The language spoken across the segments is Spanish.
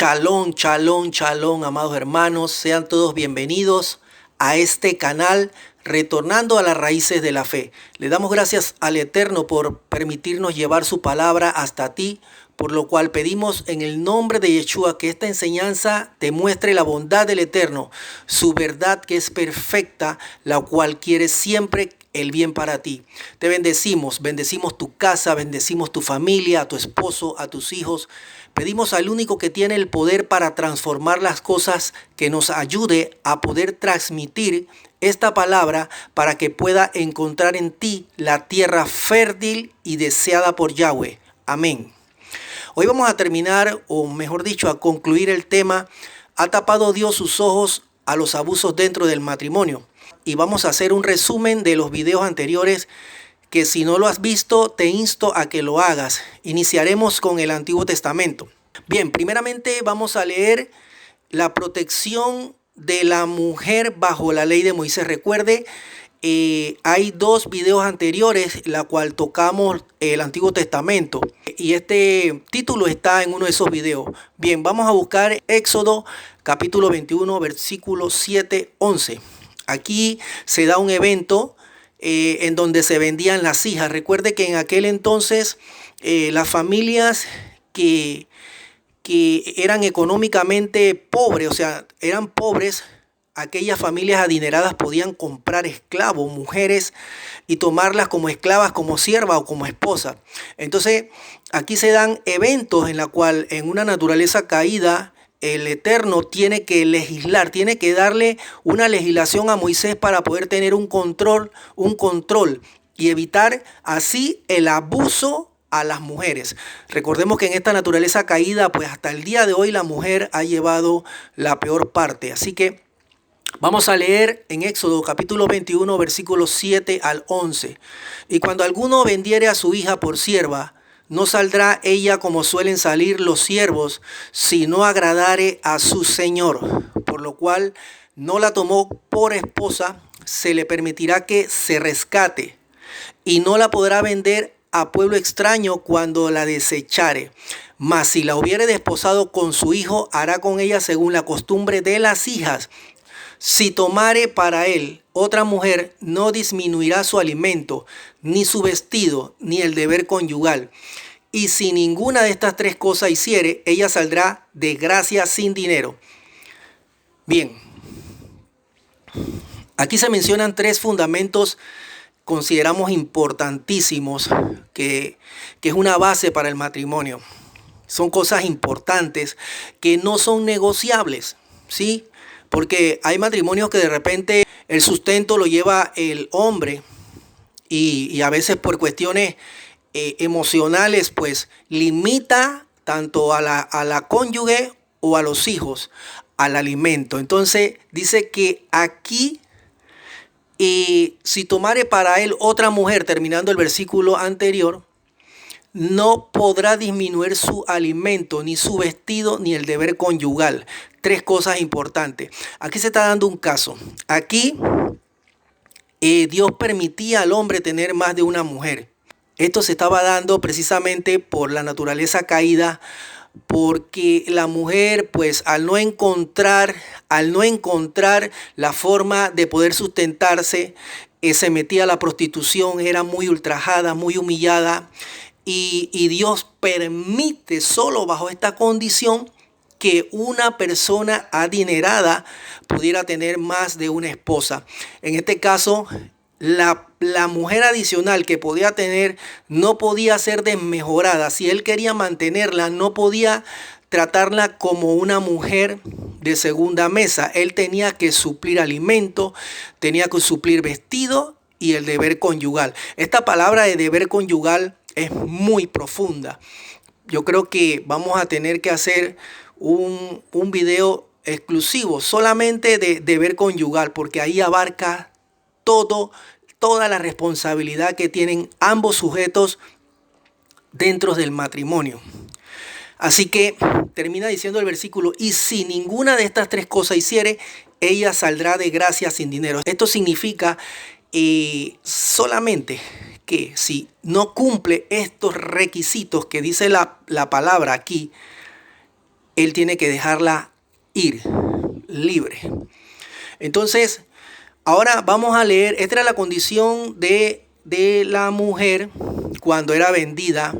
Shalom, shalom, shalom, amados hermanos. Sean todos bienvenidos a este canal, retornando a las raíces de la fe. Le damos gracias al Eterno por permitirnos llevar su palabra hasta ti, por lo cual pedimos en el nombre de Yeshua que esta enseñanza te muestre la bondad del Eterno, su verdad que es perfecta, la cual quiere siempre el bien para ti. Te bendecimos tu casa, bendecimos tu familia, a tu esposo, a tus hijos. Pedimos al único que tiene el poder para transformar las cosas, que nos ayude a poder transmitir esta palabra para que pueda encontrar en ti la tierra fértil y deseada por Yahweh. Amén. Hoy vamos a terminar, o mejor dicho, a concluir el tema: ¿ha tapado Dios sus ojos a los abusos dentro del matrimonio? Y vamos a hacer un resumen de los videos anteriores, que si no lo has visto, te insto a que lo hagas. Iniciaremos con el Antiguo Testamento. Bien, primeramente vamos a leer la protección de la mujer bajo la ley de Moisés. Recuerde, hay dos videos anteriores, la cual tocamos el Antiguo Testamento, y este título está en uno de esos videos. Bien, vamos a buscar Éxodo capítulo 21, versículos 7-11. Aquí se da un evento en donde se vendían las hijas. Recuerde que en aquel entonces las familias que eran económicamente pobres, o sea, eran pobres, aquellas familias adineradas podían comprar esclavos, mujeres, y tomarlas como esclavas, como sierva o como esposa. Entonces, aquí se dan eventos en la cual, en una naturaleza caída, el Eterno tiene que legislar, tiene que darle una legislación a Moisés para poder tener un control y evitar así el abuso a las mujeres. Recordemos que en esta naturaleza caída, pues hasta el día de hoy la mujer ha llevado la peor parte. Así que vamos a leer en Éxodo capítulo 21, versículos 7-11. Y cuando alguno vendiere a su hija por sierva, no saldrá ella como suelen salir los siervos, si no agradare a su señor, por lo cual no la tomó por esposa, se le permitirá que se rescate, y no la podrá vender a pueblo extraño cuando la desechare. Mas si la hubiere desposado con su hijo, hará con ella según la costumbre de las hijas. Si tomare para él otra mujer, no disminuirá su alimento, ni su vestido, ni el deber conyugal. Y si ninguna de estas tres cosas hiciere, ella saldrá de gracia sin dinero. Bien, aquí se mencionan tres fundamentos, consideramos importantísimos, que es una base para el matrimonio. Son cosas importantes que no son negociables, ¿sí? Porque hay matrimonios que de repente el sustento lo lleva el hombre y a veces por cuestiones emocionales, pues limita tanto a la cónyuge o a los hijos al alimento. Entonces dice que aquí, si tomare para él otra mujer, terminando el versículo anterior, no podrá disminuir su alimento, ni su vestido, ni el deber conyugal. Tres cosas importantes. Aquí se está dando un caso. Aquí Dios permitía al hombre tener más de una mujer. Esto se estaba dando precisamente por la naturaleza caída, porque la mujer, pues al no encontrar la forma de poder sustentarse, se metía a la prostitución, era muy ultrajada, muy humillada. Y Dios permite solo bajo esta condición que una persona adinerada pudiera tener más de una esposa. En este caso, la mujer adicional que podía tener no podía ser desmejorada. Si él quería mantenerla, no podía tratarla como una mujer de segunda mesa. Él tenía que suplir alimento, tenía que suplir vestido y el deber conyugal. Esta palabra de deber conyugal es muy profunda. Yo creo que vamos a tener que hacer un video exclusivo solamente de deber conyugal, porque ahí abarca toda la responsabilidad que tienen ambos sujetos dentro del matrimonio. Así que termina diciendo el versículo: y si ninguna de estas tres cosas hiciere, ella saldrá de gracia sin dinero. Esto significa solamente que si no cumple estos requisitos que dice la palabra aquí, él tiene que dejarla ir, libre. Entonces, ahora vamos a leer, esta era la condición de la mujer cuando era vendida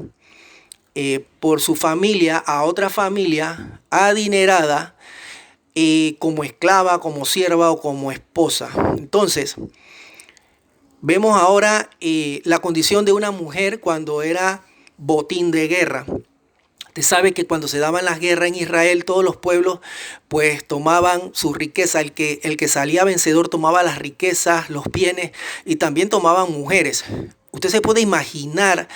por su familia a otra familia adinerada, como esclava, como sierva o como esposa. Entonces, vemos ahora la condición de una mujer cuando era botín de guerra. Usted sabe que cuando se daban las guerras en Israel, todos los pueblos pues tomaban su riqueza. El que salía vencedor tomaba las riquezas, los bienes, y también tomaban mujeres. Usted se puede imaginar,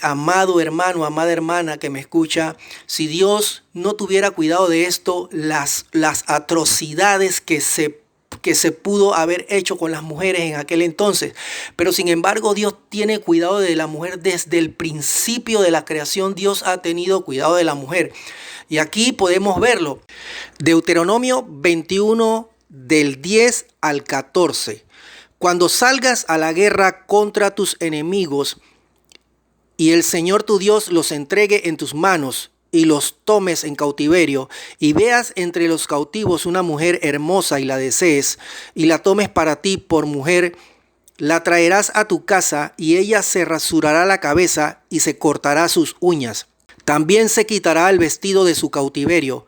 amado hermano, amada hermana que me escucha, si Dios no tuviera cuidado de esto, las atrocidades que se pudo haber hecho con las mujeres en aquel entonces. Pero sin embargo, Dios tiene cuidado de la mujer desde el principio de la creación. Dios ha tenido cuidado de la mujer. Y aquí podemos verlo. Deuteronomio 21 del 10 al 14. Cuando salgas a la guerra contra tus enemigos y el Señor tu Dios los entregue en tus manos, y los tomes en cautiverio, y veas entre los cautivos una mujer hermosa y la desees, y la tomes para ti por mujer, la traerás a tu casa, y ella se rasurará la cabeza y se cortará sus uñas. También se quitará el vestido de su cautiverio,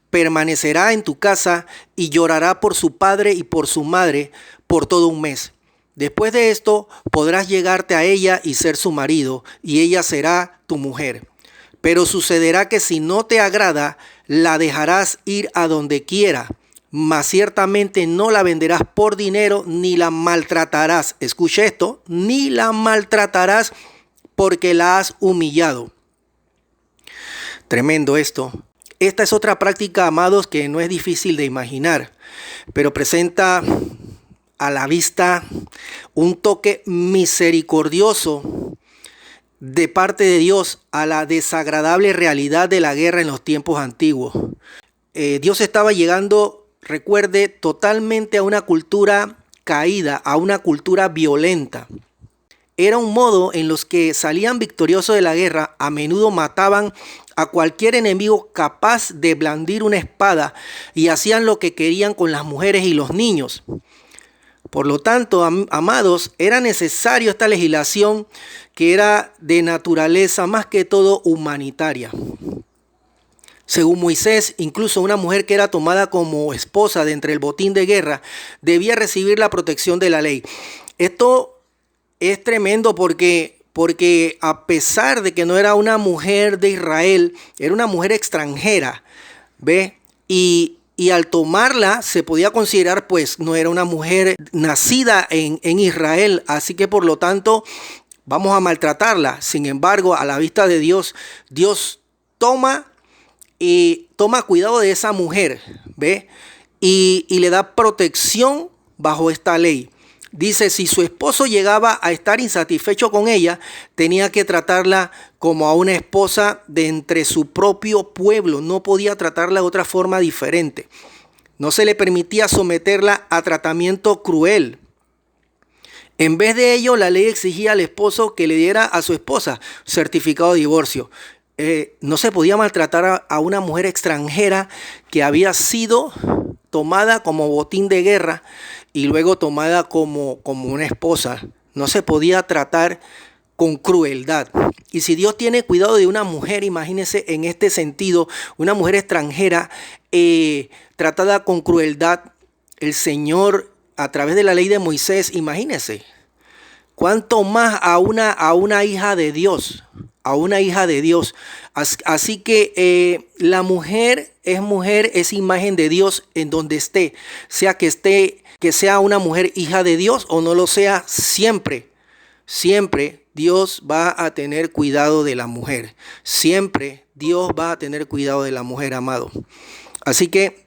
permanecerá en tu casa y llorará por su padre y por su madre por todo un mes. Después de esto podrás llegarte a ella y ser su marido, y ella será tu mujer. Pero sucederá que si no te agrada, la dejarás ir a donde quiera, mas ciertamente no la venderás por dinero ni la maltratarás. Escuche esto, ni la maltratarás porque la has humillado. Tremendo esto. Esta es otra práctica, amados, que no es difícil de imaginar, pero presenta a la vista un toque misericordioso de parte de Dios a la desagradable realidad de la guerra en los tiempos antiguos. Dios estaba llegando, recuerde, totalmente a una cultura caída, a una cultura violenta. Era un modo en los que salían victoriosos de la guerra, a menudo mataban a cualquier enemigo capaz de blandir una espada y hacían lo que querían con las mujeres y los niños. Por lo tanto, amados, era necesario esta legislación que era de naturaleza más que todo humanitaria. Según Moisés, incluso una mujer que era tomada como esposa de entre el botín de guerra debía recibir la protección de la ley. Esto es tremendo porque a pesar de que no era una mujer de Israel, era una mujer extranjera, ¿ve? Y al tomarla se podía considerar, pues, no era una mujer nacida en Israel, así que por lo tanto vamos a maltratarla. Sin embargo, a la vista de Dios, Dios toma cuidado de esa mujer, ¿ve? Y le da protección bajo esta ley. Dice, si su esposo llegaba a estar insatisfecho con ella, tenía que tratarla como a una esposa de entre su propio pueblo. No podía tratarla de otra forma diferente. No se le permitía someterla a tratamiento cruel. En vez de ello, la ley exigía al esposo que le diera a su esposa certificado de divorcio. No se podía maltratar a una mujer extranjera que había sido tomada como botín de guerra y luego tomada como una esposa. No se podía tratar con crueldad. Y si Dios tiene cuidado de una mujer, imagínense en este sentido, una mujer extranjera tratada con crueldad, el Señor a través de la ley de Moisés, imagínense, cuánto más a una hija de Dios, a una hija de Dios. Así que la mujer, es imagen de Dios en donde esté, que sea una mujer hija de Dios o no lo sea, siempre Dios va a tener cuidado de la mujer. Siempre Dios va a tener cuidado de la mujer, amado. Así que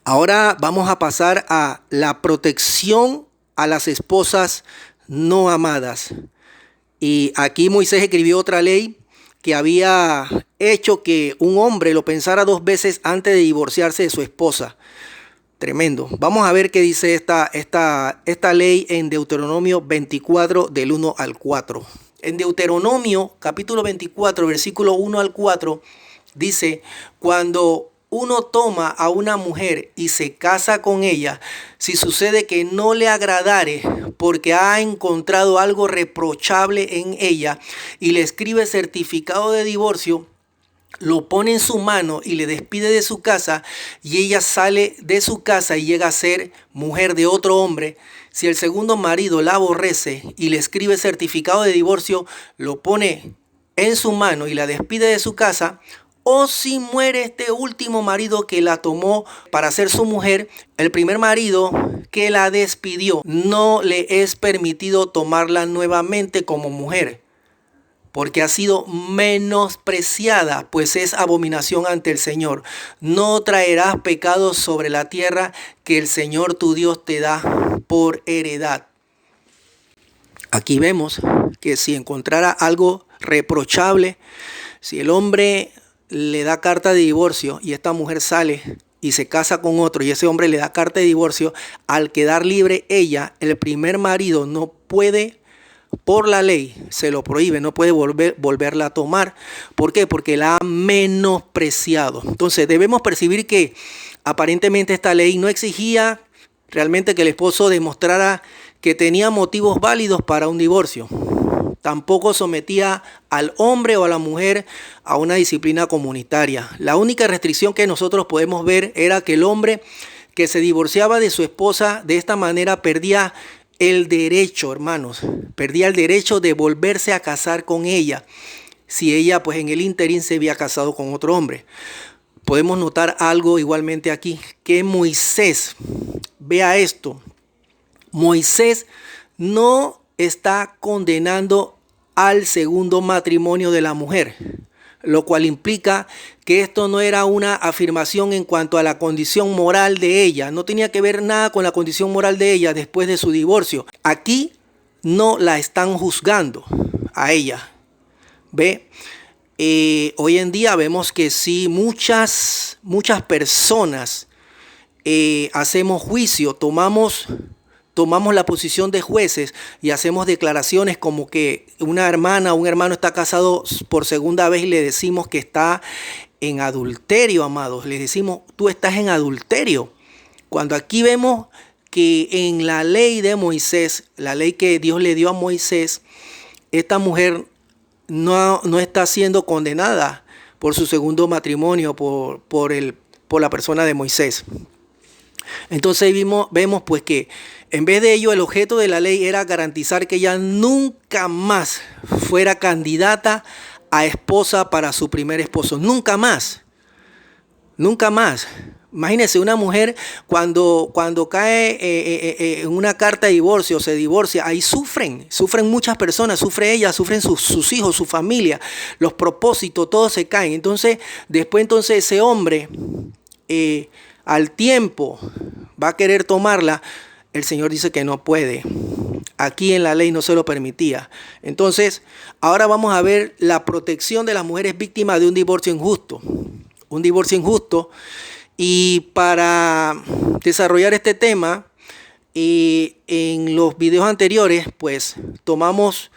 ahora vamos a pasar a la protección a las esposas no amadas. Y aquí Moisés escribió otra ley que había hecho que un hombre lo pensara 2 veces antes de divorciarse de su esposa. Tremendo. Vamos a ver qué dice esta ley en Deuteronomio 24 del 1 al 4. En Deuteronomio capítulo 24, versículo 1 al 4, Dice, cuando uno toma a una mujer y se casa con ella, si sucede que no le agradare porque ha encontrado algo reprochable en ella y le escribe certificado de divorcio, lo pone en su mano y le despide de su casa, y ella sale de su casa y llega a ser mujer de otro hombre. Si el segundo marido la aborrece y le escribe certificado de divorcio, lo pone en su mano y la despide de su casa, o si muere este último marido que la tomó para ser su mujer, el primer marido que la despidió no le es permitido tomarla nuevamente como mujer, porque ha sido menospreciada, pues es abominación ante el Señor. No traerás pecados sobre la tierra que el Señor tu Dios te da por heredad. Aquí vemos que si encontrara algo reprochable, si el hombre le da carta de divorcio y esta mujer sale y se casa con otro y ese hombre le da carta de divorcio, al quedar libre ella, el primer marido no puede, por la ley se lo prohíbe, no puede volverla a tomar. ¿Por qué? Porque la ha menospreciado. Entonces debemos percibir que aparentemente esta ley no exigía realmente que el esposo demostrara que tenía motivos válidos para un divorcio. Tampoco sometía al hombre o a la mujer a una disciplina comunitaria. La única restricción que nosotros podemos ver era que el hombre que se divorciaba de su esposa de esta manera perdía el derecho, hermanos, perdía el derecho de volverse a casar con ella, si ella pues en el ínterin se había casado con otro hombre. Podemos notar algo igualmente aquí, que Moisés, vea esto, Moisés no está condenando al segundo matrimonio de la mujer, lo cual implica que esto no era una afirmación en cuanto a la condición moral de ella. No tenía que ver nada con la condición moral de ella después de su divorcio. Aquí no la están juzgando a ella. ¿Ve? Hoy en día vemos que sí, muchas personas hacemos juicio, tomamos la posición de jueces y hacemos declaraciones como que una hermana o un hermano está casado por segunda vez y le decimos que está en adulterio, amados. Le decimos, tú estás en adulterio. Cuando aquí vemos que en la ley de Moisés, la ley que Dios le dio a Moisés, esta mujer no está siendo condenada por su segundo matrimonio, por la persona de Moisés. Entonces vemos pues que en vez de ello el objeto de la ley era garantizar que ella nunca más fuera candidata a esposa para su primer esposo. Nunca más. Nunca más. Imagínense una mujer cuando cae en una carta de divorcio, se divorcia, ahí sufren muchas personas, sufre ella, sufren sus hijos, su familia, los propósitos, todos se caen. Entonces ese hombre al tiempo va a querer tomarla. El Señor dice que no puede. Aquí en la ley no se lo permitía. Entonces, ahora vamos a ver la protección de las mujeres víctimas de un divorcio injusto. Un divorcio injusto. Y para desarrollar este tema, en los videos anteriores, pues tomamos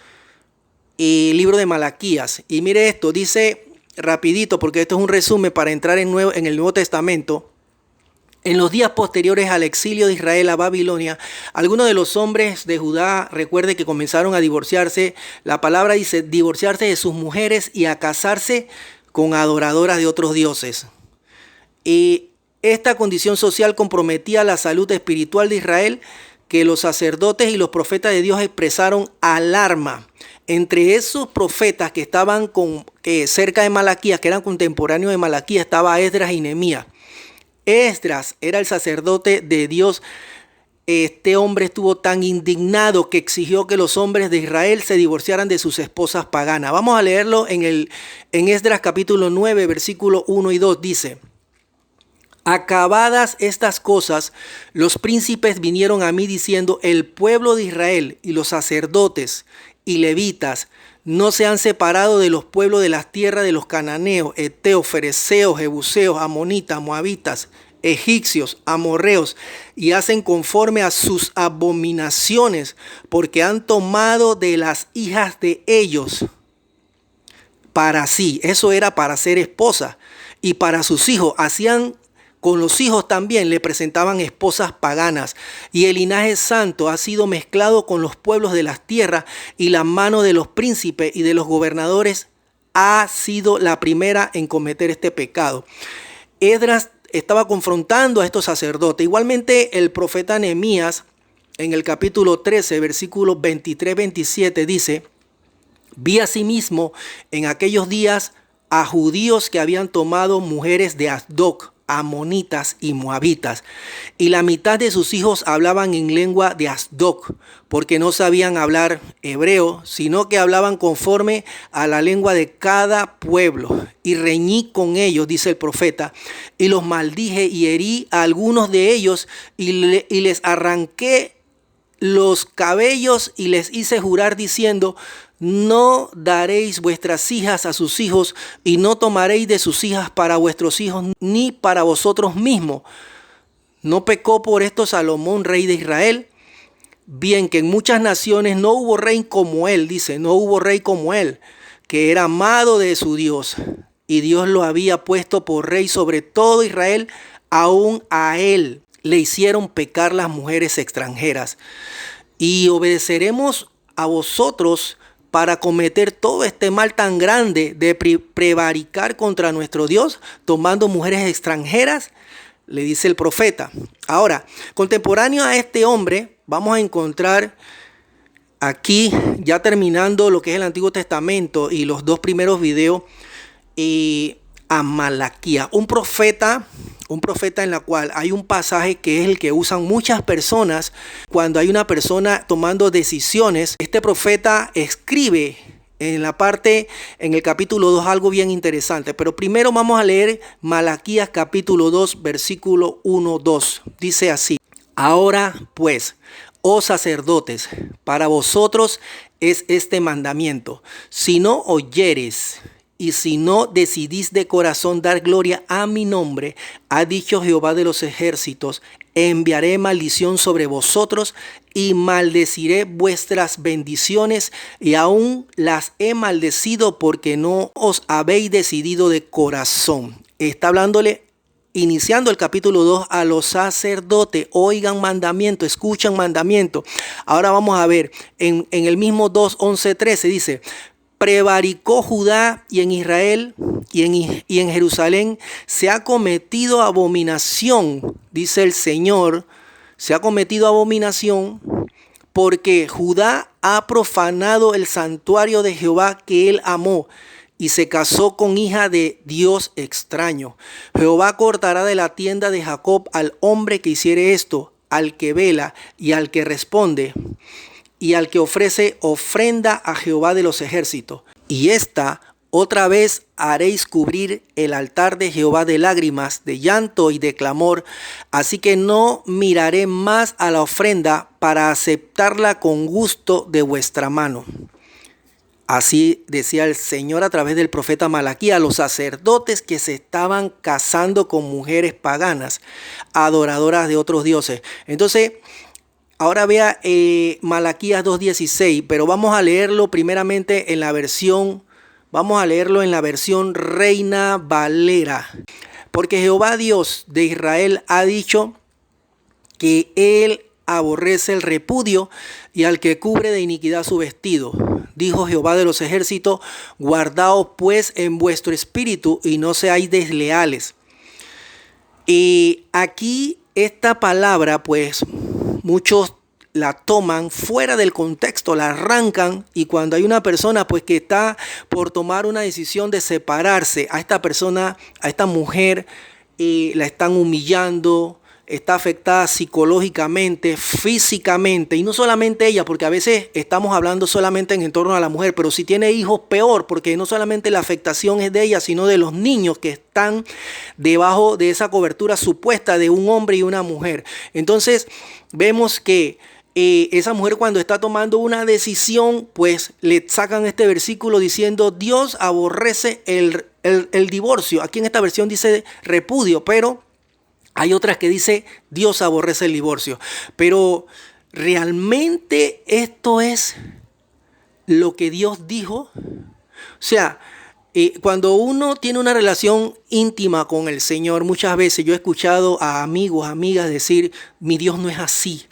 el libro de Malaquías. Y mire esto, dice rapidito, porque esto es un resumen para entrar en el Nuevo Testamento. En los días posteriores al exilio de Israel a Babilonia, algunos de los hombres de Judá, recuerde que comenzaron a divorciarse. La palabra dice divorciarse de sus mujeres y a casarse con adoradoras de otros dioses. Y esta condición social comprometía la salud espiritual de Israel, que los sacerdotes y los profetas de Dios expresaron alarma. Entre esos profetas que estaban cerca de Malaquías, que eran contemporáneos de Malaquías, estaba Esdras y Nehemías. Esdras era el sacerdote de Dios. Este hombre estuvo tan indignado que exigió que los hombres de Israel se divorciaran de sus esposas paganas. Vamos a leerlo en Esdras capítulo 9, versículo 1 y 2. Dice: acabadas estas cosas, los príncipes vinieron a mí diciendo: el pueblo de Israel y los sacerdotes y levitas no se han separado de los pueblos de las tierras de los cananeos, heteos, fereceos, jebuseos, amonitas, moabitas, egipcios, amorreos, y hacen conforme a sus abominaciones, porque han tomado de las hijas de ellos para sí. Eso era para ser esposa. Y para sus hijos, hacían con los hijos también, le presentaban esposas paganas. Y el linaje santo ha sido mezclado con los pueblos de las tierras, y la mano de los príncipes y de los gobernadores ha sido la primera en cometer este pecado. Esdras estaba confrontando a estos sacerdotes. Igualmente el profeta Nehemías, en el capítulo 13, versículos 23-27, dice: vi asimismo en aquellos días a judíos que habían tomado mujeres de Asdod, amonitas y moabitas, y la mitad de sus hijos hablaban en lengua de Asdod, porque no sabían hablar hebreo, sino que hablaban conforme a la lengua de cada pueblo. Y reñí con ellos, dice el profeta, y los maldije y herí a algunos de ellos, y les arranqué los cabellos y les hice jurar diciendo: no daréis vuestras hijas a sus hijos, y no tomaréis de sus hijas para vuestros hijos, ni para vosotros mismos. ¿No pecó por esto Salomón, rey de Israel? Bien, que en muchas naciones no hubo rey como él, dice, no hubo rey como él, que era amado de su Dios, y Dios lo había puesto por rey sobre todo Israel. Aún a él le hicieron pecar las mujeres extranjeras. Y obedeceremos a vosotros para cometer todo este mal tan grande de prevaricar contra nuestro Dios, tomando mujeres extranjeras, le dice el profeta. Ahora, contemporáneo a este hombre, vamos a encontrar aquí, ya terminando lo que es el Antiguo Testamento y los dos primeros videos, a Malaquías, un profeta en la cual hay un pasaje que es el que usan muchas personas cuando hay una persona tomando decisiones. Este profeta escribe en el capítulo 2 algo bien interesante, pero primero vamos a leer Malaquías capítulo 2 versículo 1-2. Dice así: ahora pues, oh sacerdotes, para vosotros es este mandamiento: si no oyeres y si no decidís de corazón dar gloria a mi nombre, ha dicho Jehová de los ejércitos, enviaré maldición sobre vosotros y maldeciré vuestras bendiciones, y aún las he maldecido porque no os habéis decidido de corazón. Está hablándole, iniciando el capítulo 2, a los sacerdotes. Oigan mandamiento, escuchan mandamiento. Ahora vamos a ver, en el mismo 2, 11, 13 dice: prevaricó Judá y en Israel y en Jerusalén se ha cometido abominación, dice el Señor, se ha cometido abominación porque Judá ha profanado el santuario de Jehová que él amó y se casó con hija de Dios extraño. Jehová cortará de la tienda de Jacob al hombre que hiciere esto, al que vela y al que responde, y al que ofrece ofrenda a Jehová de los ejércitos. Y esta otra vez haréis cubrir el altar de Jehová de lágrimas, de llanto y de clamor. Así que no miraré más a la ofrenda para aceptarla con gusto de vuestra mano. Así decía el Señor a través del profeta Malaquías a los sacerdotes que se estaban casando con mujeres paganas, adoradoras de otros dioses. Entonces, ahora vea Malaquías 2:16, pero vamos a leerlo primeramente vamos a leerlo en la versión Reina Valera. Porque Jehová Dios de Israel ha dicho que él aborrece el repudio y al que cubre de iniquidad su vestido. Dijo Jehová de los ejércitos: guardaos pues en vuestro espíritu y no seáis desleales. Y aquí esta palabra, pues, muchos la toman fuera del contexto, la arrancan, y cuando hay una persona pues que está por tomar una decisión de separarse, a esta persona, a esta mujer, la están humillando, está afectada psicológicamente, físicamente, y no solamente ella, porque a veces estamos hablando solamente en torno a la mujer, pero si tiene hijos, peor, porque no solamente la afectación es de ella, sino de los niños que están debajo de esa cobertura supuesta de un hombre y una mujer. Entonces vemos que esa mujer, cuando está tomando una decisión, pues le sacan este versículo diciendo: Dios aborrece el divorcio. Aquí en esta versión dice repudio, pero hay otras que dice Dios aborrece el divorcio. Pero realmente esto es lo que Dios dijo. O sea, Y cuando uno tiene una relación íntima con el Señor, muchas veces yo he escuchado a amigos, amigas decir, mi Dios no es así.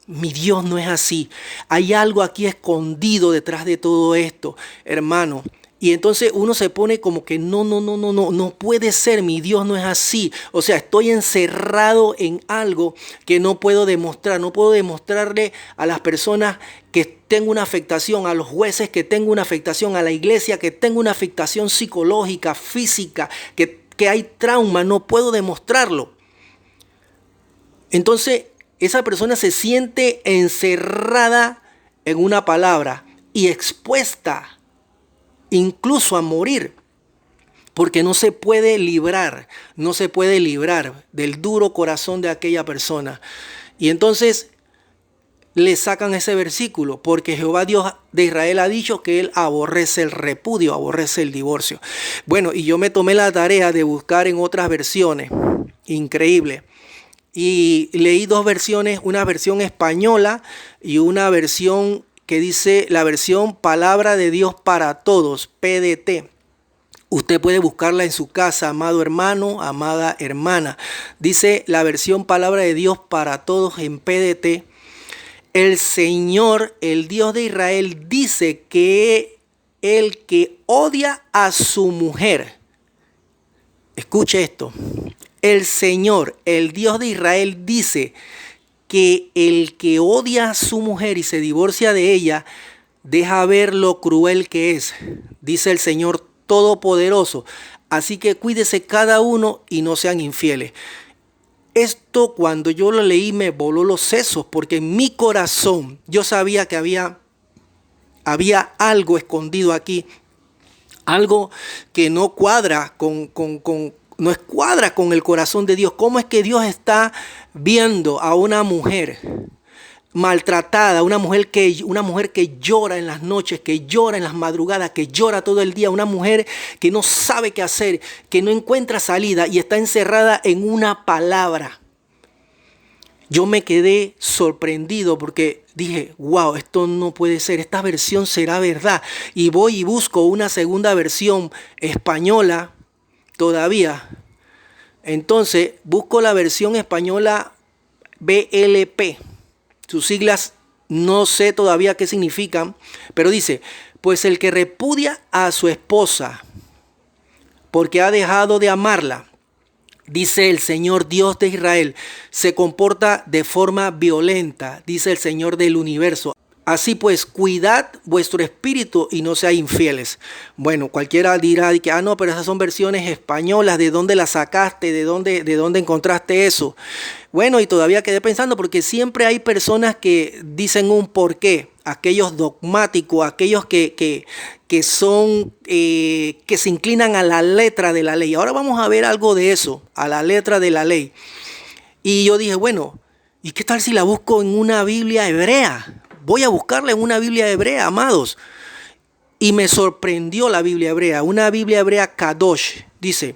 Mi Dios no es así. Hay algo aquí escondido detrás de todo esto, hermano. Y entonces uno se pone como que no puede ser, mi Dios no es así. O sea, estoy encerrado en algo que no puedo demostrar. No puedo demostrarle a las personas que tengo una afectación, a los jueces que tengo una afectación, a la iglesia que tengo una afectación psicológica, física, que hay trauma. No puedo demostrarlo. Entonces, esa persona se siente encerrada en una palabra y expuesta incluso a morir, porque no se puede librar del duro corazón de aquella persona. Y entonces le sacan ese versículo, porque Jehová Dios de Israel ha dicho que él aborrece el repudio, aborrece el divorcio. Bueno, y yo me tomé la tarea de buscar en otras versiones, increíble. Y leí dos versiones, una versión española y una versión que dice la versión Palabra de Dios para Todos, PDT. Usted puede buscarla en su casa, amado hermano, amada hermana. Dice la versión Palabra de Dios para Todos en PDT. El Señor, el Dios de Israel, dice que el que odia a su mujer, escuche esto, el Señor, el Dios de Israel, dice que el que odia a su mujer y se divorcia de ella, deja ver lo cruel que es, dice el Señor Todopoderoso. Así que cuídese cada uno y no sean infieles. Esto cuando yo lo leí me voló los sesos, porque en mi corazón yo sabía que había algo escondido aquí, algo que no cuadra no escuadra con el corazón de Dios. ¿Cómo es que Dios está viendo a una mujer maltratada, una mujer que llora en las noches, que llora en las madrugadas, que llora todo el día, una mujer que no sabe qué hacer, que no encuentra salida y está encerrada en una palabra? Yo me quedé sorprendido porque dije, wow, esto no puede ser, esta versión será verdad. Y voy y busco una segunda versión española todavía. Entonces busco la versión española BLP. Sus siglas no sé todavía qué significan, pero dice, pues el que repudia a su esposa porque ha dejado de amarla, dice el Señor Dios de Israel, se comporta de forma violenta, dice el Señor del universo. Así pues, cuidad vuestro espíritu y no seáis infieles. Bueno, cualquiera dirá que, no, pero esas son versiones españolas, ¿de dónde las sacaste? ¿De dónde encontraste eso? Bueno, y todavía quedé pensando, porque siempre hay personas que dicen un porqué, aquellos dogmáticos, aquellos que se inclinan a la letra de la ley. Ahora vamos a ver algo de eso, a la letra de la ley. Y yo dije, bueno, ¿y qué tal si la busco en una Biblia hebrea? Voy a buscarla en una Biblia hebrea, amados. Y me sorprendió la Biblia hebrea, una Biblia hebrea Kadosh. Dice,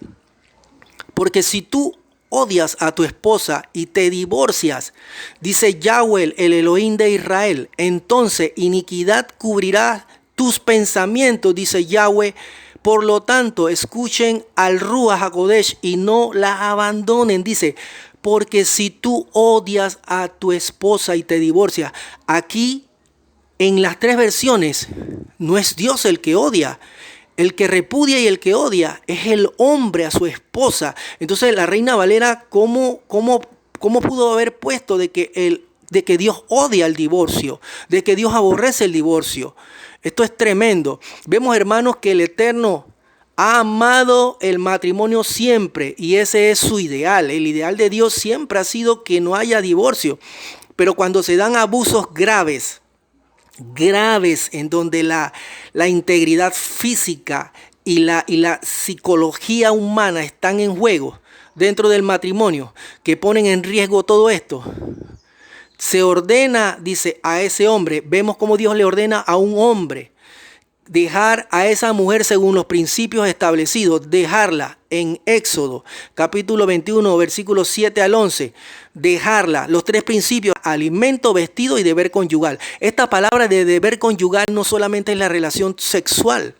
porque si tú odias a tu esposa y te divorcias, dice Yahweh, el Elohim de Israel, entonces iniquidad cubrirá tus pensamientos, dice Yahweh. Por lo tanto, escuchen al Ruach HaKodesh y no la abandonen. Dice, porque si tú odias a tu esposa y te divorcias, aquí en las tres versiones no es Dios el que odia. El que repudia y el que odia es el hombre a su esposa. Entonces la Reina Valera, ¿cómo pudo haber puesto de que Dios odia el divorcio? De que Dios aborrece el divorcio. Esto es tremendo. Vemos, hermanos, que el Eterno ha amado el matrimonio siempre y ese es su ideal. El ideal de Dios siempre ha sido que no haya divorcio. Pero cuando se dan abusos graves en donde la integridad física y la psicología humana están en juego dentro del matrimonio, que ponen en riesgo todo esto, se ordena, dice, a ese hombre, vemos cómo Dios le ordena a un hombre dejar a esa mujer según los principios establecidos, dejarla en Éxodo, capítulo 21, versículos 7 al 11, dejarla, los tres principios, alimento, vestido y deber conyugal. Esta palabra de deber conyugal no solamente es la relación sexual,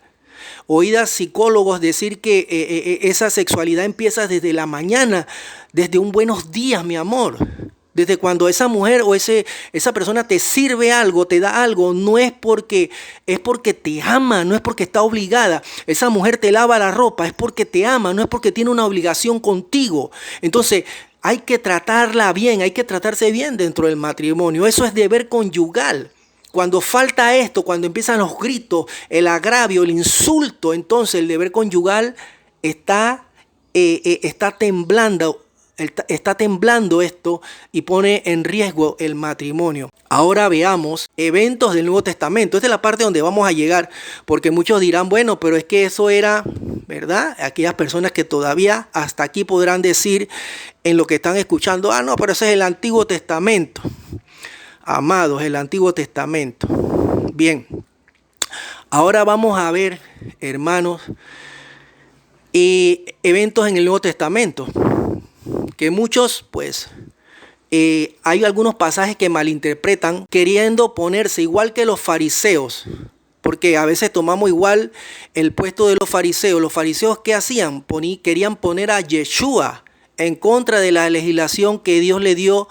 oídas psicólogos decir que esa sexualidad empieza desde la mañana, desde un buenos días, mi amor. Desde cuando esa mujer o esa persona te sirve algo, te da algo, no es porque te ama, no es porque está obligada. Esa mujer te lava la ropa, es porque te ama, no es porque tiene una obligación contigo. Entonces, hay que tratarla bien, hay que tratarse bien dentro del matrimonio. Eso es deber conyugal. Cuando falta esto, cuando empiezan los gritos, el agravio, el insulto, entonces el deber conyugal está temblando. Está temblando esto y pone en riesgo el matrimonio. Ahora veamos eventos del Nuevo Testamento. Esta es la parte donde vamos a llegar, porque muchos dirán, bueno, pero es que eso era, ¿verdad? Aquellas personas que todavía hasta aquí podrán decir en lo que están escuchando, no, pero ese es el Antiguo Testamento. Amados, el Antiguo Testamento. Bien, ahora vamos a ver, hermanos, eventos en el Nuevo Testamento. Que muchos, pues, hay algunos pasajes que malinterpretan queriendo ponerse igual que los fariseos, porque a veces tomamos igual el puesto de los fariseos. Los fariseos, ¿qué hacían? Querían poner a Yeshua en contra de la legislación que Dios le dio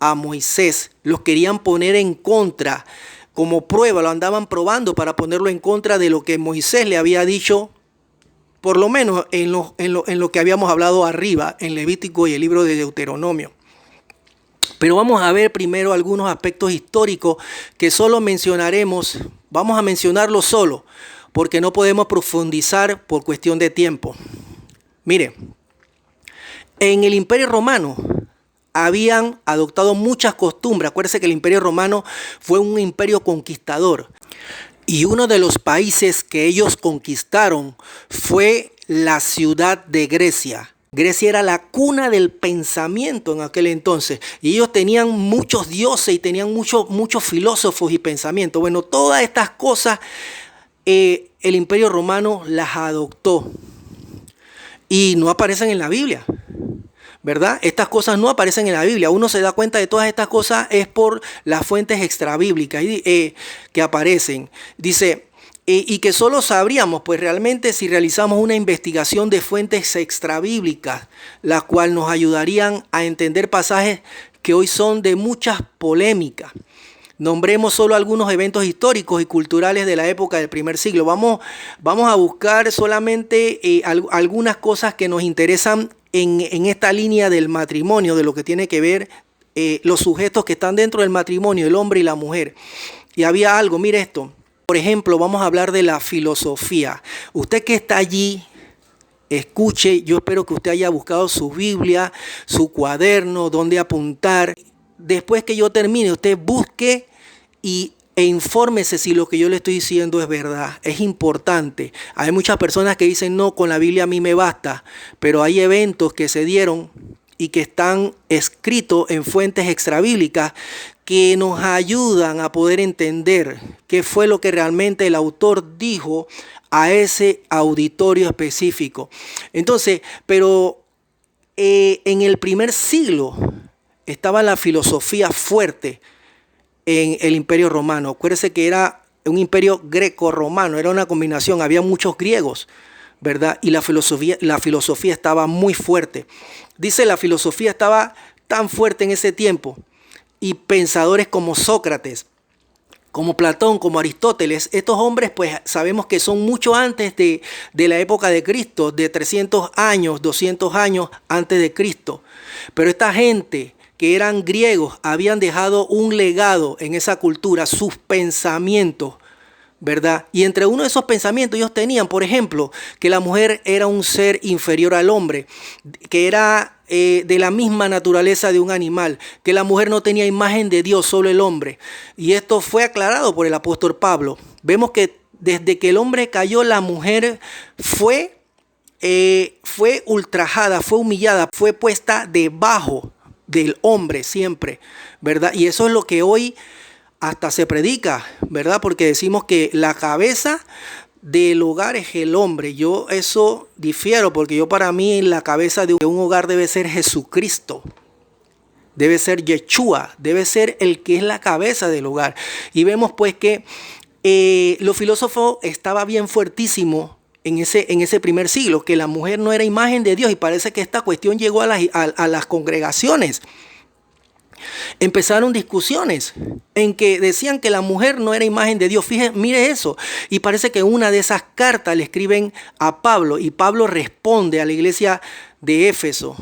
a Moisés. Los querían poner en contra, como prueba, lo andaban probando para ponerlo en contra de lo que Moisés le había dicho. Por lo menos en lo que habíamos hablado arriba, en Levítico y el libro de Deuteronomio. Pero vamos a ver primero algunos aspectos históricos que solo mencionaremos. Vamos a mencionarlo solo, porque no podemos profundizar por cuestión de tiempo. Mire, en el Imperio Romano habían adoptado muchas costumbres. Acuérdense que el Imperio Romano fue un imperio conquistador. Y uno de los países que ellos conquistaron fue la ciudad de Grecia. Grecia era la cuna del pensamiento en aquel entonces. Y ellos tenían muchos dioses y tenían muchos filósofos y pensamientos. Bueno, todas estas cosas el Imperio Romano las adoptó. Y no aparecen en la Biblia, ¿verdad? Estas cosas no aparecen en la Biblia. Uno se da cuenta de todas estas cosas es por las fuentes extrabíblicas que aparecen. Dice, y que solo sabríamos, pues realmente si realizamos una investigación de fuentes extrabíblicas, las cuales nos ayudarían a entender pasajes que hoy son de muchas polémicas. Nombremos solo algunos eventos históricos y culturales de la época del primer siglo. Vamos a buscar solamente algunas cosas que nos interesan en esta línea del matrimonio, de lo que tiene que ver los sujetos que están dentro del matrimonio, el hombre y la mujer. Y había algo, mire esto. Por ejemplo, vamos a hablar de la filosofía. Usted que está allí, escuche, yo espero que usted haya buscado su Biblia, su cuaderno, donde apuntar. Después que yo termine, usted busque e infórmese si lo que yo le estoy diciendo es verdad. Es importante. Hay muchas personas que dicen, no, con la Biblia a mí me basta. Pero hay eventos que se dieron y que están escritos en fuentes extrabíblicas que nos ayudan a poder entender qué fue lo que realmente el autor dijo a ese auditorio específico. Entonces, pero en el primer siglo estaba la filosofía fuerte en el Imperio Romano. Acuérdense que era un imperio greco-romano, era una combinación, había muchos griegos, ¿verdad? Y la filosofía estaba muy fuerte. Dice, la filosofía estaba tan fuerte en ese tiempo, y pensadores como Sócrates, como Platón, como Aristóteles, estos hombres pues sabemos que son mucho antes de la época de Cristo, de 300 años, 200 años antes de Cristo. Pero esta gente que eran griegos habían dejado un legado en esa cultura, sus pensamientos, ¿verdad? Y entre uno de esos pensamientos ellos tenían, por ejemplo, que la mujer era un ser inferior al hombre, que era de la misma naturaleza de un animal, que la mujer no tenía imagen de Dios, solo el hombre. Y esto fue aclarado por el apóstol Pablo. Vemos que desde que el hombre cayó, la mujer fue ultrajada, fue humillada, fue puesta debajo del hombre siempre, ¿verdad? Y eso es lo que hoy hasta se predica, ¿verdad? Porque decimos que la cabeza del hogar es el hombre. Yo eso difiero, porque yo, para mí, la cabeza de un hogar debe ser Jesucristo. Debe ser Yeshua, debe ser el que es la cabeza del hogar. Y vemos pues que Los filósofos estaba bien fuertísimo en ese primer siglo, que la mujer no era imagen de Dios, y parece que esta cuestión llegó a las congregaciones. Empezaron discusiones en que decían que la mujer no era imagen de Dios. Fíjese, mire eso. Y parece que una de esas cartas le escriben a Pablo, y Pablo responde a la iglesia de Éfeso.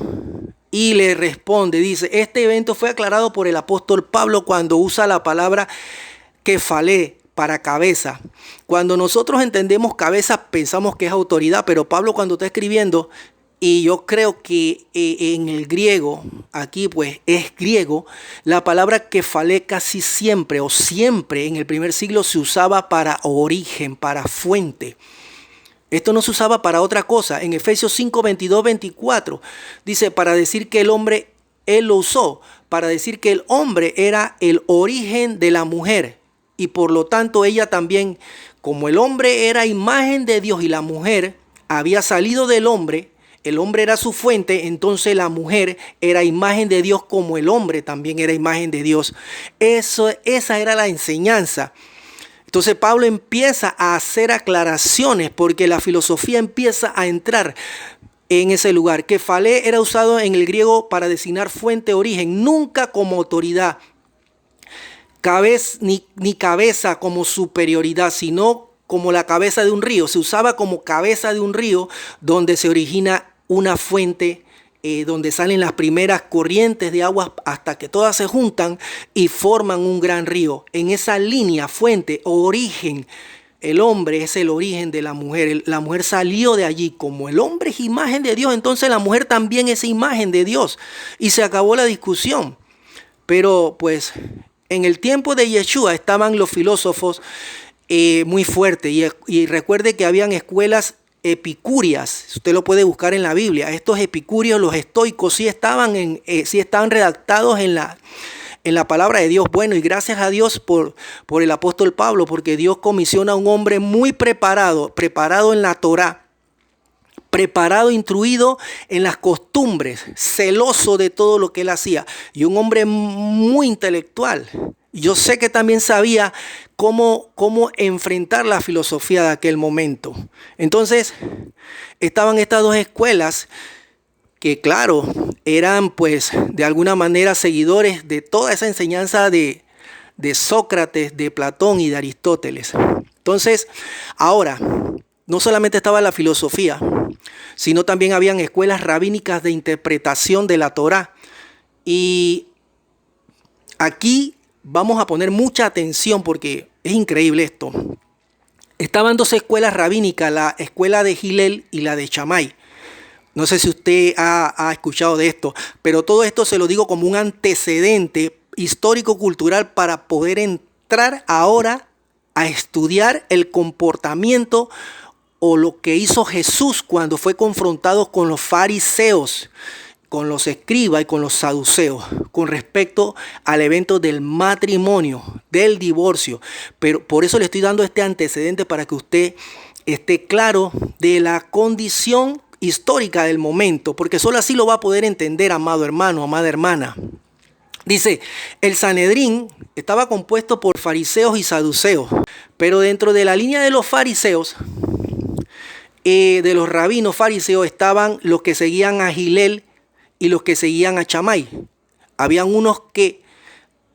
Y le responde, dice: este evento fue aclarado por el apóstol Pablo cuando usa la palabra kefalé para cabeza. Cuando nosotros entendemos cabeza, pensamos que es autoridad, pero Pablo, cuando está escribiendo, y yo creo que en el griego, aquí pues es griego, la palabra kefalé casi siempre o siempre en el primer siglo se usaba para origen, para fuente. Esto no se usaba para otra cosa. En Efesios 5, 22, 24 dice: para decir que el hombre, él lo usó, para decir que el hombre era el origen de la mujer. Y por lo tanto ella también, como el hombre era imagen de Dios y la mujer había salido del hombre, el hombre era su fuente, entonces la mujer era imagen de Dios como el hombre también era imagen de Dios. Esa era la enseñanza. Entonces Pablo empieza a hacer aclaraciones porque la filosofía empieza a entrar en ese lugar. Kefalé era usado en el griego para designar fuente, origen, nunca como autoridad. Ni cabeza como superioridad, sino como la cabeza de un río. Se usaba como cabeza de un río donde se origina una fuente, donde salen las primeras corrientes de aguas hasta que todas se juntan y forman un gran río. En esa línea, fuente o origen, el hombre es el origen de la mujer. La mujer salió de allí. Como el hombre es imagen de Dios, entonces la mujer también es imagen de Dios. Y se acabó la discusión. Pero pues en el tiempo de Yeshua estaban los filósofos muy fuertes. Y recuerde que habían escuelas epicúreas. Usted lo puede buscar en la Biblia. Estos epicúreos, los estoicos, sí estaban redactados en la palabra de Dios. Bueno, y gracias a Dios por el apóstol Pablo, porque Dios comisiona a un hombre muy preparado en la Torá, preparado, instruido en las costumbres, celoso de todo lo que él hacía, y un hombre muy intelectual. Yo sé que también sabía cómo enfrentar la filosofía de aquel momento. Entonces, estaban estas dos escuelas que, claro, eran pues de alguna manera seguidores de toda esa enseñanza de Sócrates, de Platón y de Aristóteles. Entonces, ahora, no solamente estaba la filosofía, sino también habían escuelas rabínicas de interpretación de la Torá. Y aquí vamos a poner mucha atención porque es increíble esto. Estaban dos escuelas rabínicas, la escuela de Hillel y la de Shammai. No sé si usted ha escuchado de esto, pero todo esto se lo digo como un antecedente histórico-cultural para poder entrar ahora a estudiar el comportamiento o lo que hizo Jesús cuando fue confrontado con los fariseos, con los escribas y con los saduceos, con respecto al evento del matrimonio, del divorcio. Pero por eso le estoy dando este antecedente para que usted esté claro de la condición histórica del momento, porque solo así lo va a poder entender, amado hermano, amada hermana. Dice, el Sanedrín estaba compuesto por fariseos y saduceos, pero dentro de la línea de los fariseos, de los rabinos fariseos, estaban los que seguían a Hillel y los que seguían a Shammai. Habían unos que,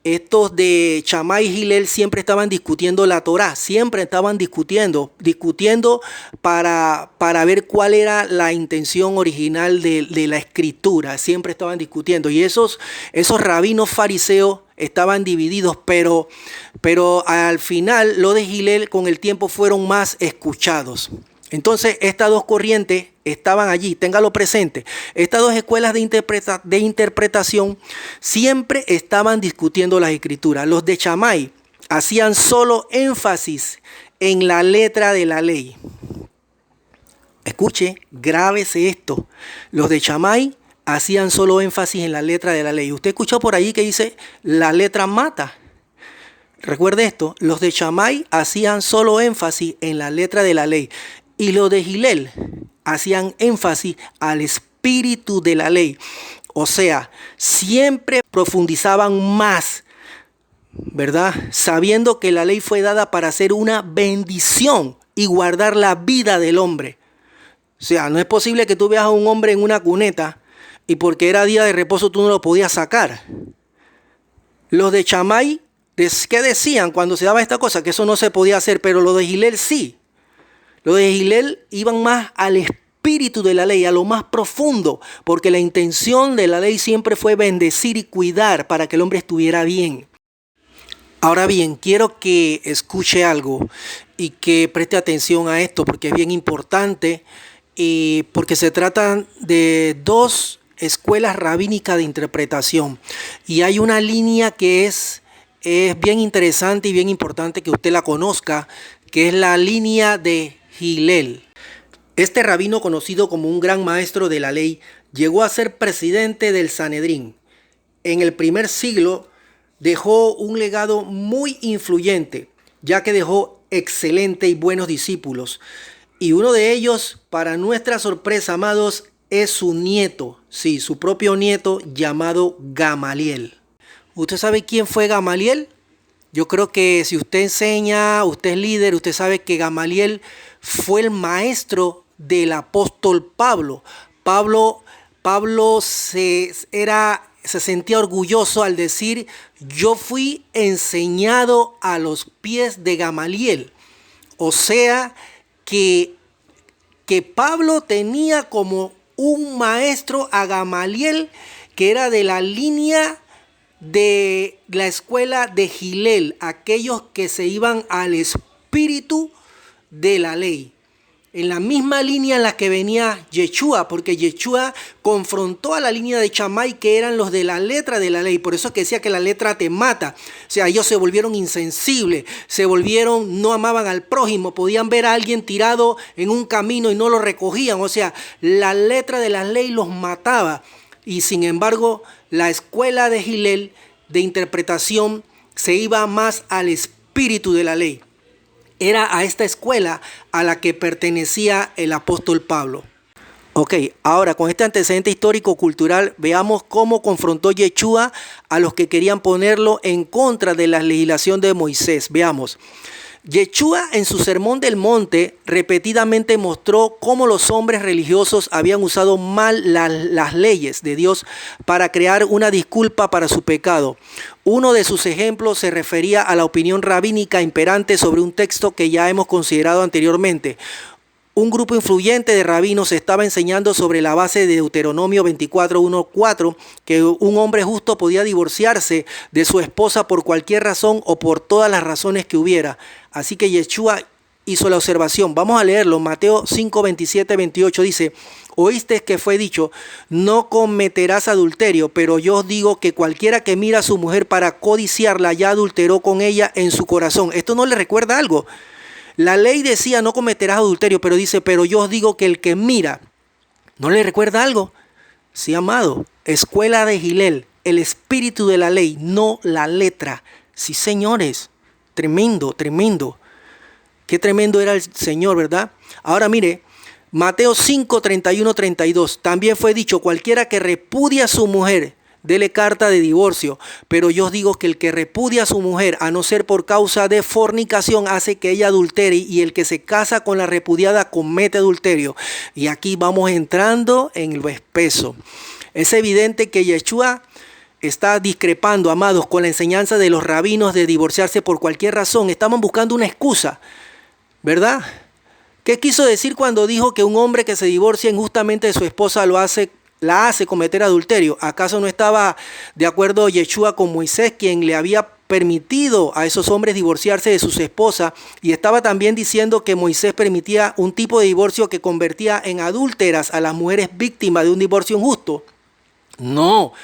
estos de Shammai y Hillel, siempre estaban discutiendo la Torá, siempre estaban discutiendo para ver cuál era la intención original de la escritura, siempre estaban discutiendo. Y esos rabinos fariseos estaban divididos, pero al final los de Hillel con el tiempo fueron más escuchados. Entonces estas dos corrientes estaban allí, téngalo presente. Estas dos escuelas de interpretación siempre estaban discutiendo las escrituras. Los de Shammai hacían solo énfasis en la letra de la ley. Escuche, grábese esto. Los de Shammai hacían solo énfasis en la letra de la ley. Usted escuchó por ahí que dice, la letra mata. Recuerde esto, los de Shammai hacían solo énfasis en la letra de la ley. Y los de Hillel hacían énfasis al espíritu de la ley. O sea, siempre profundizaban más ¿verdad? Sabiendo que la ley fue dada para ser una bendición y guardar la vida del hombre. O sea, no es posible que tú veas a un hombre en una cuneta y porque era día de reposo tú no lo podías sacar. Los de Chamay, ¿qué decían cuando se daba esta cosa? Que eso no se podía hacer, pero los de Gilel sí. Los de Gilel iban más al espíritu de la ley, a lo más profundo, porque la intención de la ley siempre fue bendecir y cuidar para que el hombre estuviera bien. Ahora bien, quiero que escuche algo y que preste atención a esto porque es bien importante y porque se trata de dos escuelas rabínicas de interpretación y hay una línea que es bien interesante y bien importante que usted la conozca, que es la línea de Gilel. Este rabino, conocido como un gran maestro de la ley, llegó a ser presidente del Sanedrín. En el primer siglo dejó un legado muy influyente, ya que dejó excelentes y buenos discípulos. Y uno de ellos, para nuestra sorpresa, amados, es su nieto, sí, su propio nieto llamado Gamaliel. ¿Usted sabe quién fue Gamaliel? Yo creo que si usted enseña, usted es líder, usted sabe que Gamaliel fue el maestro del apóstol Pablo. Pablo se sentía orgulloso al decir: yo fui enseñado a los pies de Gamaliel. O sea que Pablo tenía como un maestro a Gamaliel, que era de la línea de la escuela de Gilel, aquellos que se iban al espíritu de la ley. En la misma línea en la que venía Yeshua, porque Yeshua confrontó a la línea de Chamay, que eran los de la letra de la ley. Por eso es que decía que la letra te mata. O sea, ellos se volvieron insensibles, no amaban al prójimo, podían ver a alguien tirado en un camino y no lo recogían. O sea, la letra de la ley los mataba. Y sin embargo, la escuela de Gilel de interpretación se iba más al espíritu de la ley. Era a esta escuela a la que pertenecía el apóstol Pablo. Ok, ahora con este antecedente histórico-cultural, veamos cómo confrontó Yeshua a los que querían ponerlo en contra de la legislación de Moisés. Veamos. Yeshua en su sermón del monte repetidamente mostró cómo los hombres religiosos habían usado mal las leyes de Dios para crear una disculpa para su pecado. Uno de sus ejemplos se refería a la opinión rabínica imperante sobre un texto que ya hemos considerado anteriormente. Un grupo influyente de rabinos estaba enseñando sobre la base de Deuteronomio 24:1-4 que un hombre justo podía divorciarse de su esposa por cualquier razón o por todas las razones que hubiera. Así que Yeshua hizo la observación. Vamos a leerlo. Mateo 5:27-28 dice: oíste que fue dicho, no cometerás adulterio, pero yo os digo que cualquiera que mira a su mujer para codiciarla ya adulteró con ella en su corazón. ¿Esto no le recuerda algo? La ley decía no cometerás adulterio, pero dice, pero yo os digo que el que mira, ¿no le recuerda algo? Sí, amado, escuela de Gilel, el espíritu de la ley, no la letra. Sí, señores, tremendo, tremendo. Qué tremendo era el Señor, ¿verdad? Ahora mire, Mateo 5:31-32, también fue dicho, cualquiera que repudia a su mujer, dele carta de divorcio, pero yo os digo que el que repudia a su mujer, a no ser por causa de fornicación, hace que ella adultere, y el que se casa con la repudiada comete adulterio. Y aquí vamos entrando en lo espeso. Es evidente que Yeshua está discrepando, amados, con la enseñanza de los rabinos de divorciarse por cualquier razón. Estaban buscando una excusa, ¿verdad? ¿Qué quiso decir cuando dijo que un hombre que se divorcia injustamente de su esposa la hace cometer adulterio? ¿Acaso no estaba de acuerdo Yeshua con Moisés, quien le había permitido a esos hombres divorciarse de sus esposas? Y estaba también diciendo que Moisés permitía un tipo de divorcio que convertía en adúlteras a las mujeres víctimas de un divorcio injusto. No.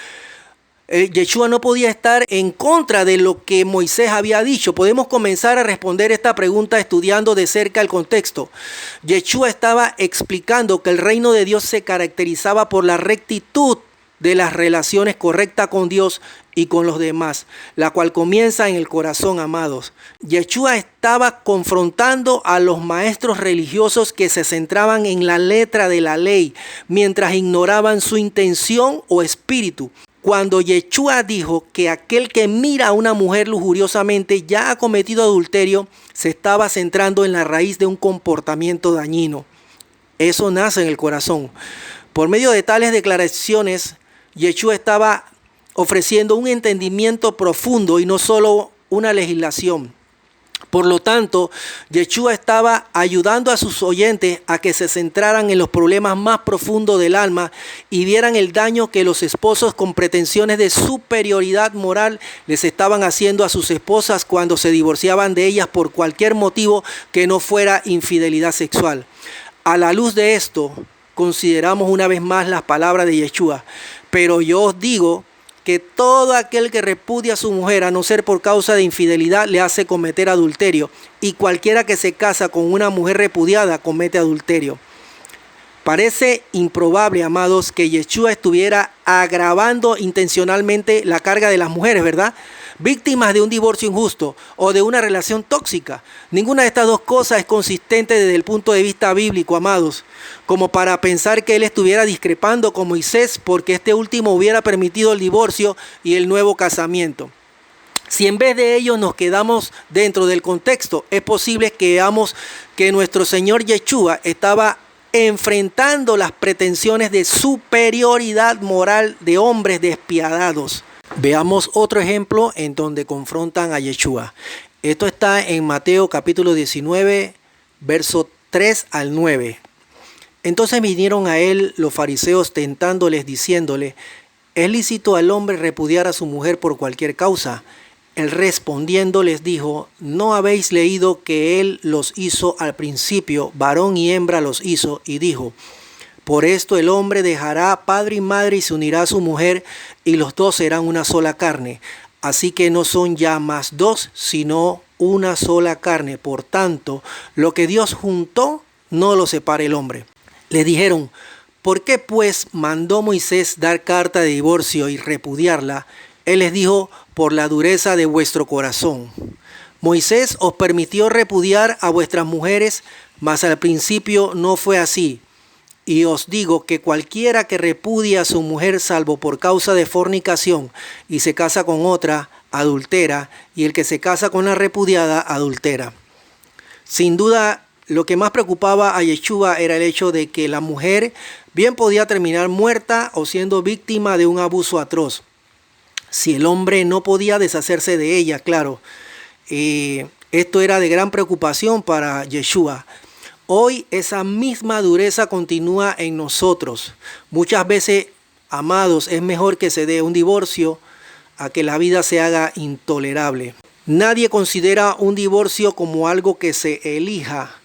Yeshua no podía estar en contra de lo que Moisés había dicho. Podemos comenzar a responder esta pregunta estudiando de cerca el contexto. Yeshua estaba explicando que el reino de Dios se caracterizaba por la rectitud de las relaciones correctas con Dios y con los demás, la cual comienza en el corazón, amados. Yeshua estaba confrontando a los maestros religiosos que se centraban en la letra de la ley, mientras ignoraban su intención o espíritu. Cuando Yeshua dijo que aquel que mira a una mujer lujuriosamente ya ha cometido adulterio, se estaba centrando en la raíz de un comportamiento dañino. Eso nace en el corazón. Por medio de tales declaraciones, Yeshua estaba ofreciendo un entendimiento profundo y no solo una legislación. Por lo tanto, Yeshua estaba ayudando a sus oyentes a que se centraran en los problemas más profundos del alma y vieran el daño que los esposos con pretensiones de superioridad moral les estaban haciendo a sus esposas cuando se divorciaban de ellas por cualquier motivo que no fuera infidelidad sexual. A la luz de esto, consideramos una vez más las palabras de Yeshua. Pero yo os digo que todo aquel que repudia a su mujer, a no ser por causa de infidelidad, le hace cometer adulterio. Y cualquiera que se casa con una mujer repudiada comete adulterio. Parece improbable, amados, que Yeshua estuviera agravando intencionalmente la carga de las mujeres, ¿verdad? Víctimas de un divorcio injusto o de una relación tóxica. Ninguna de estas dos cosas es consistente desde el punto de vista bíblico, amados, como para pensar que él estuviera discrepando con Moisés porque este último hubiera permitido el divorcio y el nuevo casamiento. Si en vez de ello nos quedamos dentro del contexto, es posible que veamos que nuestro Señor Yeshua estaba enfrentando las pretensiones de superioridad moral de hombres despiadados. Veamos otro ejemplo en donde confrontan a Yeshua. Esto está en Mateo capítulo 19, verso 3 al 9. Entonces vinieron a él los fariseos tentándoles, diciéndole: ¿es lícito al hombre repudiar a su mujer por cualquier causa? Él respondiendo les dijo: ¿no habéis leído que él los hizo al principio, varón y hembra los hizo? Y dijo: por esto el hombre dejará padre y madre y se unirá a su mujer, y los dos serán una sola carne. Así que no son ya más dos, sino una sola carne. Por tanto, lo que Dios juntó, no lo separe el hombre. Le dijeron: ¿por qué pues mandó Moisés dar carta de divorcio y repudiarla? Él les dijo: por la dureza de vuestro corazón. Moisés os permitió repudiar a vuestras mujeres, mas al principio no fue así. Y os digo que cualquiera que repudia a su mujer salvo por causa de fornicación y se casa con otra, adultera, y el que se casa con la repudiada, adultera. Sin duda, lo que más preocupaba a Yeshua era el hecho de que la mujer bien podía terminar muerta o siendo víctima de un abuso atroz. Si el hombre no podía deshacerse de ella, claro. Esto era de gran preocupación para Yeshua. Hoy esa misma dureza continúa en nosotros. Muchas veces, amados, es mejor que se dé un divorcio a que la vida se haga intolerable. Nadie considera un divorcio como algo que se elija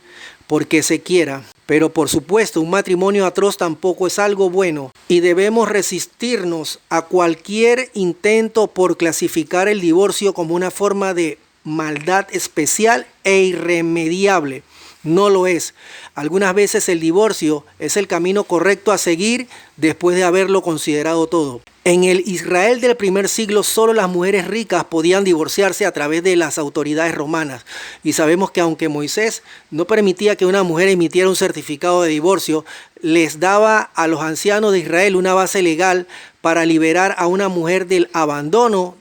porque se quiera. Pero por supuesto, un matrimonio atroz tampoco es algo bueno. Y debemos resistirnos a cualquier intento por clasificar el divorcio como una forma de maldad especial e irremediable. No lo es. Algunas veces el divorcio es el camino correcto a seguir después de haberlo considerado todo. En el Israel del primer siglo solo las mujeres ricas podían divorciarse a través de las autoridades romanas. Y sabemos que aunque Moisés no permitía que una mujer emitiera un certificado de divorcio, les daba a los ancianos de Israel una base legal para liberar a una mujer del abandono,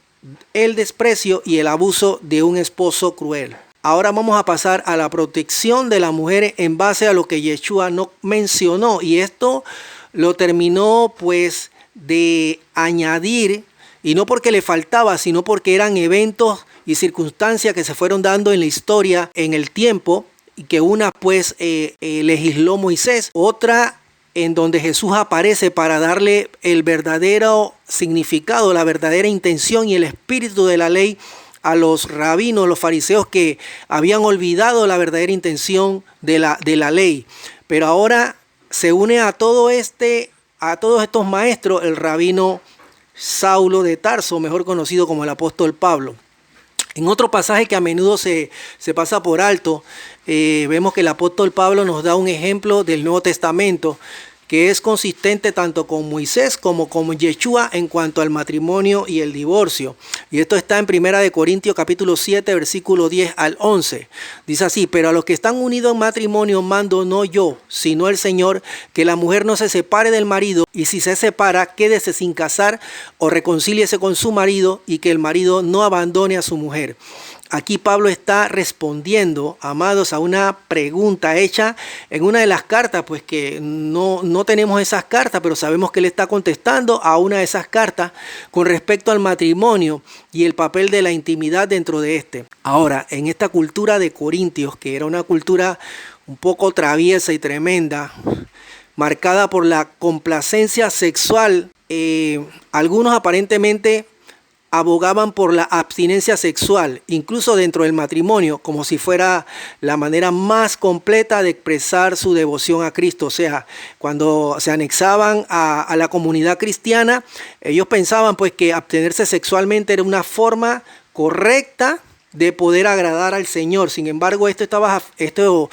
el desprecio y el abuso de un esposo cruel. Ahora vamos a pasar a la protección de la mujer en base a lo que Yeshua no mencionó. Y esto lo terminó pues de añadir, y no porque le faltaba, sino porque eran eventos y circunstancias que se fueron dando en la historia, en el tiempo, y que una pues legisló Moisés, otra en donde Jesús aparece para darle el verdadero significado, la verdadera intención y el espíritu de la ley a los rabinos, los fariseos que habían olvidado la verdadera intención de la ley. Pero ahora se une a todos estos maestros el rabino Saulo de Tarso, mejor conocido como el apóstol Pablo. En otro pasaje que a menudo se pasa por alto, vemos que el apóstol Pablo nos da un ejemplo del Nuevo Testamento que es consistente tanto con Moisés como con Yeshua en cuanto al matrimonio y el divorcio. Y esto está en 1 Corintios capítulo 7, versículo 10 al 11. Dice así: pero a los que están unidos en matrimonio mando no yo, sino el Señor, que la mujer no se separe del marido, y si se separa, quédese sin casar o reconcíliese con su marido, y que el marido no abandone a su mujer. Aquí Pablo está respondiendo, amados, a una pregunta hecha en una de las cartas, pues que no tenemos esas cartas, pero sabemos que él está contestando a una de esas cartas con respecto al matrimonio y el papel de la intimidad dentro de este. Ahora, en esta cultura de Corintios, que era una cultura un poco traviesa y tremenda, marcada por la complacencia sexual, algunos aparentemente abogaban por la abstinencia sexual, incluso dentro del matrimonio, como si fuera la manera más completa de expresar su devoción a Cristo. O sea, cuando se anexaban a la comunidad cristiana, ellos pensaban pues que abstenerse sexualmente era una forma correcta de poder agradar al Señor. Sin embargo, esto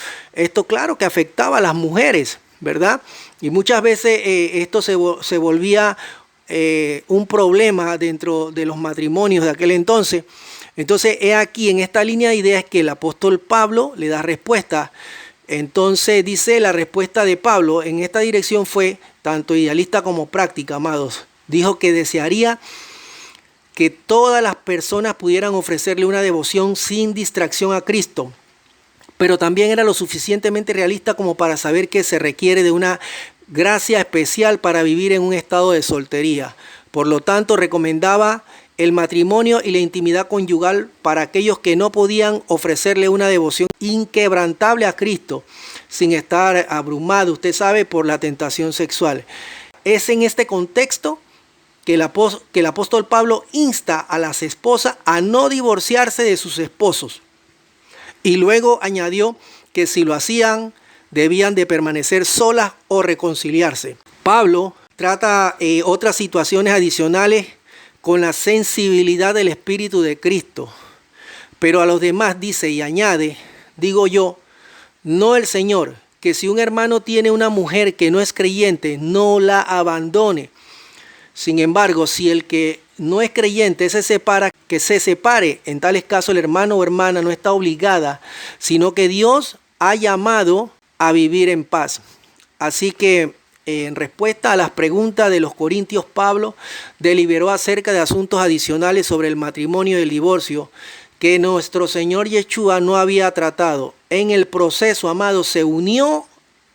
claro que afectaba a las mujeres, ¿verdad? Y muchas veces esto se volvía un problema dentro de los matrimonios de aquel entonces. Entonces, he aquí en esta línea de ideas que el apóstol Pablo le da respuesta. Entonces dice, la respuesta de Pablo en esta dirección fue tanto idealista como práctica, amados. Dijo que desearía que todas las personas pudieran ofrecerle una devoción sin distracción a Cristo, pero también era lo suficientemente realista como para saber que se requiere de una gracia especial para vivir en un estado de soltería. Por lo tanto, recomendaba el matrimonio y la intimidad conyugal para aquellos que no podían ofrecerle una devoción inquebrantable a Cristo sin estar abrumado, usted sabe, por la tentación sexual. Es en este contexto que el apóstol Pablo insta a las esposas a no divorciarse de sus esposos. Y luego añadió que si lo hacían, debían de permanecer solas o reconciliarse. Pablo trata otras situaciones adicionales con la sensibilidad del Espíritu de Cristo. Pero a los demás dice y añade, digo yo, no el Señor, que si un hermano tiene una mujer que no es creyente, no la abandone. Sin embargo, si el que no es creyente se separa, que se separe. En tales casos el hermano o hermana no está obligada, sino que Dios ha llamado a vivir en paz. Así que en respuesta a las preguntas de los corintios, Pablo deliberó acerca de asuntos adicionales sobre el matrimonio y el divorcio que nuestro Señor Yeshua no había tratado. En el proceso, amado, se unió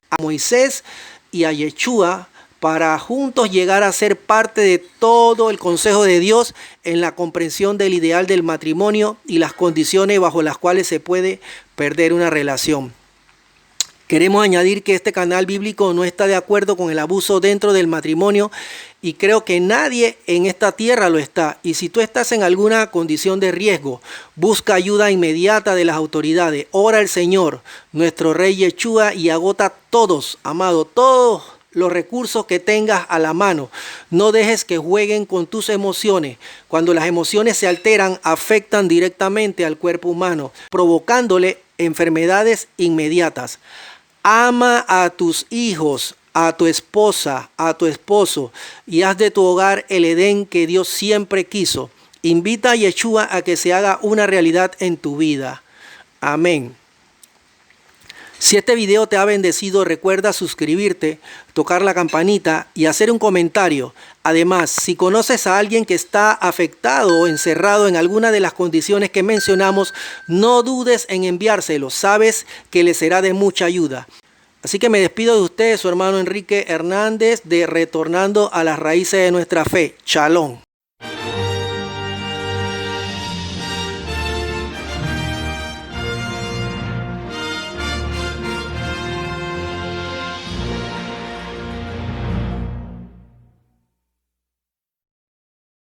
a Moisés y a Yeshua para juntos llegar a ser parte de todo el consejo de Dios en la comprensión del ideal del matrimonio y las condiciones bajo las cuales se puede perder una relación. Queremos añadir que este canal bíblico no está de acuerdo con el abuso dentro del matrimonio y creo que nadie en esta tierra lo está. Y si tú estás en alguna condición de riesgo, busca ayuda inmediata de las autoridades. Ora al Señor, nuestro Rey Yeshua, y agota todos, amado, todos los recursos que tengas a la mano. No dejes que jueguen con tus emociones. Cuando las emociones se alteran, afectan directamente al cuerpo humano, provocándole enfermedades inmediatas. Ama a tus hijos, a tu esposa, a tu esposo, y haz de tu hogar el Edén que Dios siempre quiso. Invita a Yeshua a que se haga una realidad en tu vida. Amén. Si este video te ha bendecido, recuerda suscribirte, tocar la campanita y hacer un comentario. Además, si conoces a alguien que está afectado o encerrado en alguna de las condiciones que mencionamos, no dudes en enviárselo. Sabes que le será de mucha ayuda. Así que me despido de ustedes, su hermano Enrique Hernández, de Retornando a las Raíces de Nuestra Fe. Shalom.